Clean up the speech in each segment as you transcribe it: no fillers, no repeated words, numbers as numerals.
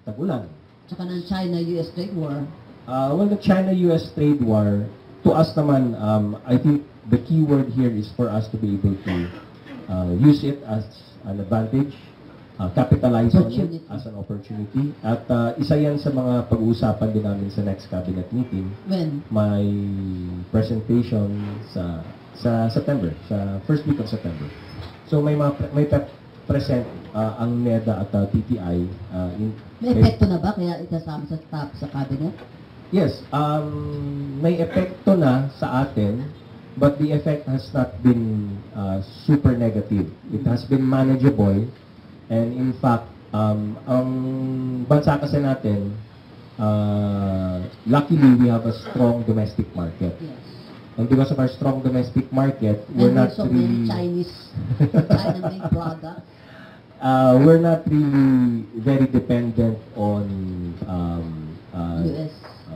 tag-ulan. Tsaka ng China-US trade war. Well, the China-US trade war, to us naman, I think the key word here is for us to be able to use it as an advantage, capitalize on it as an opportunity. At isa yan sa mga pag-uusapan din namin sa next cabinet meeting. When? May presentation sa September, sa first week of September. So may present ang NEDA at TTI. May epekto na ba kaya ikasama sa cabinet? Yes, may epekto na sa atin, but the effect has not been super negative. It has been manageable, and in fact, ang bansa kasi natin, luckily we have a strong domestic market. Yes. And because of our strong domestic market, we're not really China-made products. We're not really very dependent on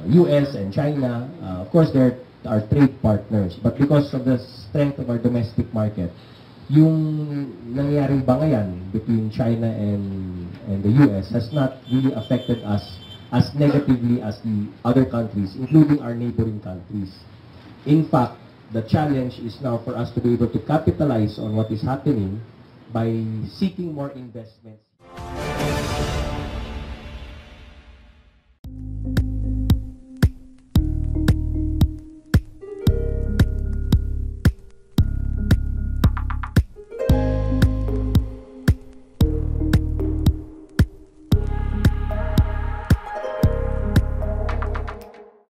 US and China. Of course, they're our trade partners. But because of the strength of our domestic market, yung nangyaring bangayan between China and the US has not really affected us as negatively as the other countries, including our neighboring countries. In fact, the challenge is now for us to be able to capitalize on what is happening by seeking more investments